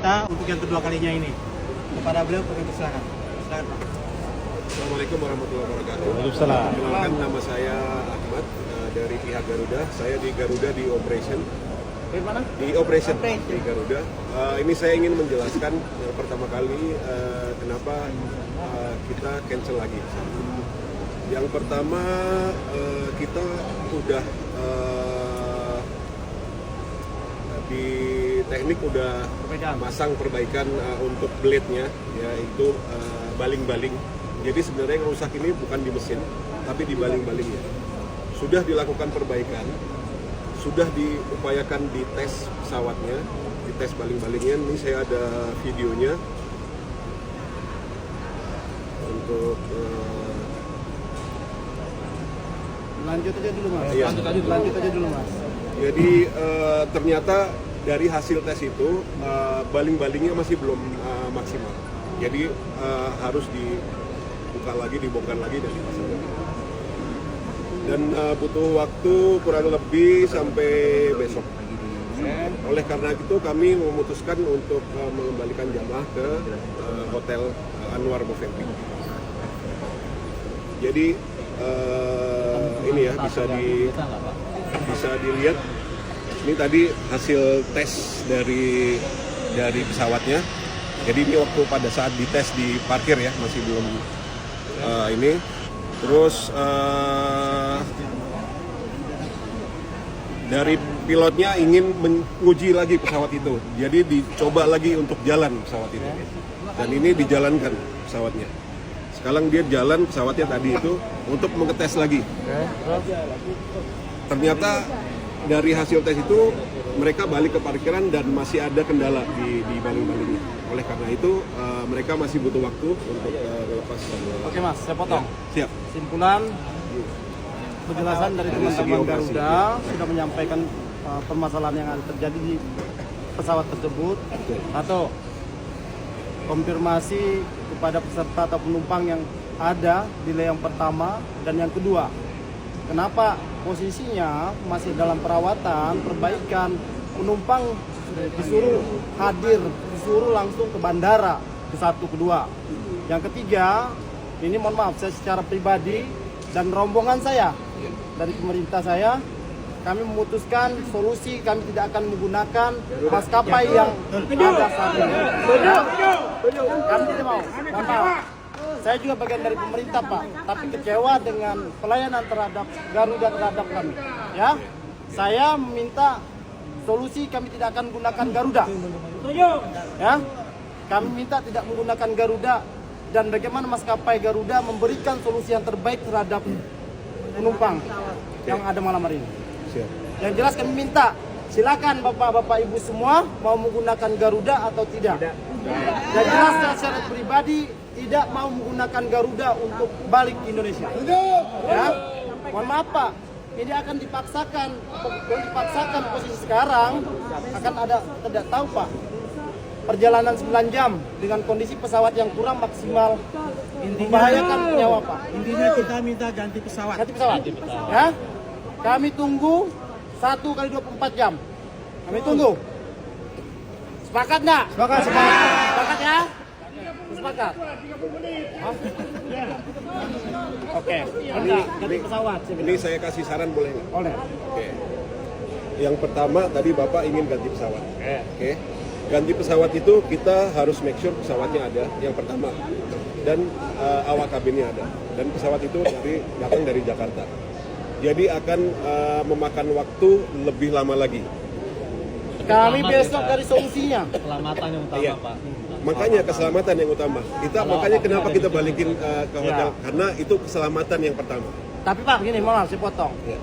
kita untuk yang kedua kalinya ini. Kepada beliau, kami persilakan. Silakan Pak. Assalamualaikum warahmatullahi wabarakatuh. Waalaikumsalam. Kenalkan, nama saya Ahmad dari pihak Garuda. Saya di Garuda di operation. Di mana? Di operation di Garuda. Ini saya ingin menjelaskan yang pertama kali kenapa kita cancel lagi. Yang pertama kita udah di teknik udah masang perbaikan untuk blade-nya, yaitu baling-baling. Jadi sebenarnya yang rusak ini bukan di mesin, tapi di baling-balingnya. Sudah dilakukan perbaikan, sudah diupayakan di tes pesawatnya, di tes baling-balingnya. Ini saya ada videonya untuk Lanjut aja dulu Mas. Iya. Lanjut aja dulu Mas. Jadi ternyata dari hasil tes itu baling-balingnya masih belum maksimal. Jadi harus dibuka lagi, dibongkar lagi dan dipasang lagi. Dan butuh waktu kurang lebih sampai besok. Oleh karena itu kami memutuskan untuk mengembalikan jamaah ke Hotel Anwar Mufti. Jadi ini ya bisa dilihat. Ini tadi hasil tes dari pesawatnya. Jadi ini waktu pada saat dites di parkir ya, masih belum ini. Terus dari pilotnya ingin menguji lagi pesawat itu. Jadi dicoba lagi untuk jalan pesawat itu. Dan ini dijalankan pesawatnya. Sekarang dia jalan pesawatnya tadi itu untuk mengetes lagi. Ternyata dari hasil tes itu mereka balik ke parkiran dan masih ada kendala di baling-balingnya. Oleh karena itu mereka masih butuh waktu untuk lepas. Oke Mas, saya potong. Ya, siap. Simpulan penjelasan dari teman-teman Garuda sudah menyampaikan permasalahan yang terjadi di pesawat tersebut. Atau konfirmasi kepada peserta atau penumpang yang ada di layang pertama dan yang kedua. Kenapa posisinya masih dalam perawatan, perbaikan, penumpang disuruh hadir, disuruh langsung ke bandara, ke satu, kedua. Yang ketiga, ini mohon maaf, saya secara pribadi dan rombongan saya, dari pemerintah saya, kami memutuskan solusi kami tidak akan menggunakan maskapai yang ada saat ini. Kami tidak mau, mohon maaf. Saya juga bagian dari pemerintah Pak, tapi kecewa dengan pelayanan terhadap Garuda terhadap kami. Ya, saya meminta solusi kami tidak akan menggunakan Garuda. Ya, kami minta tidak menggunakan Garuda dan bagaimana maskapai Garuda memberikan solusi yang terbaik terhadap penumpang yang ada malam hari ini. Yang jelas kami minta silakan bapak-bapak ibu semua mau menggunakan Garuda atau tidak. Yang jelas secara pribadi tidak mau menggunakan Garuda untuk balik ke Indonesia. Ya, mohon maaf Pak, ini akan dipaksakan posisi sekarang akan ada tidak tahu Pak. Perjalanan 9 jam dengan kondisi pesawat yang kurang maksimal membahayakan nyawa Pak. Intinya kita minta ganti pesawat. Ganti pesawat. Ya, kami tunggu 1 kali 24 jam. Kami tunggu. Sepakat nggak? Sepakat. Sepakat ya? Sepakat. Oke. Ganti pesawat. Ini saya kasih saran boleh nggak? Boleh. Oke. Yang pertama tadi Bapak ingin ganti pesawat. Oke. Ganti pesawat itu kita harus make sure pesawatnya ada yang pertama dan awak kabinnya ada. Dan pesawat itu datang dari Jakarta. Jadi akan memakan waktu lebih lama lagi. Kami besok dari solusinya. Keselamatan yang utama, Iya. Pak. Makanya keselamatan yang utama. Makanya kenapa kita balikin ke hotel? Karena itu keselamatan yang pertama. Tapi Pak, gini, maaf saya potong. Ya.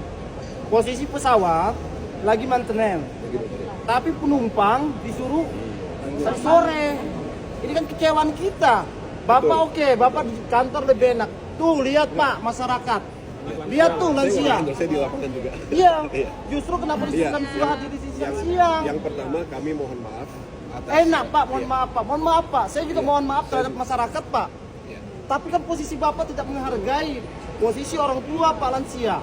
Posisi pesawat lagi maintenance. Tapi penumpang disuruh sore. Ini kan kecewaan kita. Bapak oke, Bapak di kantor lebih enak. Tuh lihat Pak, masyarakat. Lihat tuh lansia. Saya di lapangan juga. Iya. Iya. Justru kenapa di Iya. lansia hadir di sisi siang? Yang pertama kami mohon maaf atas Enak Pak, mohon maaf Pak. Mohon maaf Pak. Saya juga mohon maaf terhadap masyarakat Pak. Iya. Tapi kan posisi Bapak tidak menghargai posisi orang tua Pak lansia.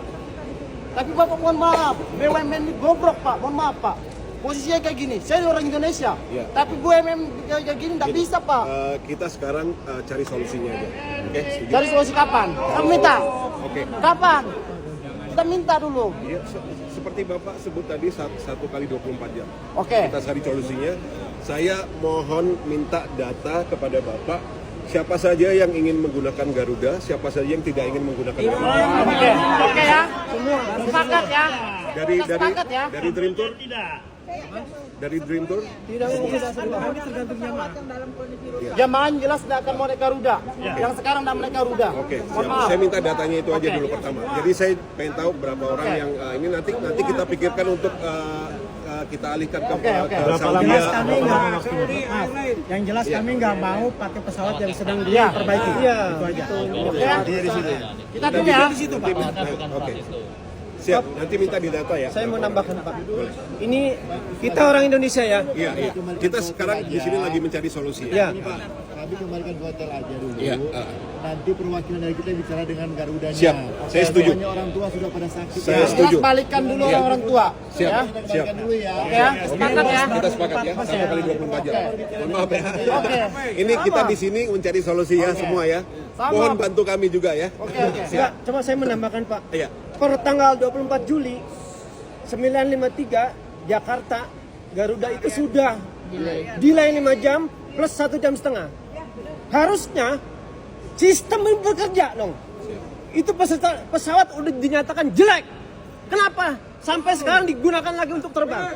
Tapi Bapak mohon maaf, BUMN ini bobrok Pak, mohon maaf Pak. posisinya kayak gini. Saya orang Indonesia, Iya. tapi BUMN kayak gini nggak bisa Pak. Kita sekarang cari solusinya aja. Oke, setuju? Cari solusi kapan? Kami minta. Oke. Kapan? Kita minta dulu. Iya, seperti Bapak sebut tadi 1 kali 24 jam. Oke. Kita cari solusinya. Saya mohon minta data kepada Bapak. Siapa saja yang ingin menggunakan Garuda, siapa saja yang tidak ingin menggunakan Garuda. Oke. Oke ya. Semua. Sepakat ya. Kita sepakat ya. Dari Dream Tour? Dari Dream Tour? Tidak mungkin kami tergantung jamaah. Jamaah jelas tidak akan mau naik Garuda. Yang sekarang tidak naik Garuda. Oke, Mohon siap. maaf. Saya minta datanya itu aja dulu pertama. Jadi saya pengen tahu berapa orang yang ini nanti kita pikirkan untuk kita alihkan ke Saudi. Jelas kami nggak, maaf, yang jelas kami nggak mau pakai pesawat yang sedang diperbaiki. Itu aja. Ya. Kita dulu ya. Oke. Siap, nanti minta di data ya. Saya mau nambahkan Pak. Ini kita orang Indonesia ya. Iya, iya. Kita sekarang di sini lagi mencari solusi. Ya. Kami kembalikan ke hotel aja dulu. Iya. Nanti perwakilan dari kita bicara dengan Garudanya. Siap, saya setuju. Soalnya orang tua sudah pada sakit. Saya Jelas setuju. balikan dulu orang tua. Siap, Ya. Kita siap. kembalikan dulu ya. Oke ya. Sepakat ya. Kita sepakat ya, 1 kali 24 jam. Mohon maaf ya. Oke. Ini kita di sini mencari solusi ya semua ya. Sama. Mohon bantu kami juga ya. Oke oke. Enggak, coba saya menambahkan Pak. Iya. Per tanggal 24 Juli 9.53 Jakarta Garuda itu sudah delay 5 jam plus 1,5 jam. Harusnya sistem ini bekerja dong. Itu pesawat udah dinyatakan jelek. Kenapa? Sampai sekarang digunakan lagi untuk terbang.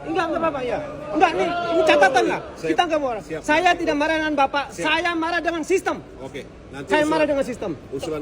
Enggak Bapak ya. Enggak nih, ini catatan lah. Kita enggak marah. Siap. Saya tidak marah dengan Bapak. Saya marah dengan sistem. Oke. Nanti Saya marah dengan sistem. usulan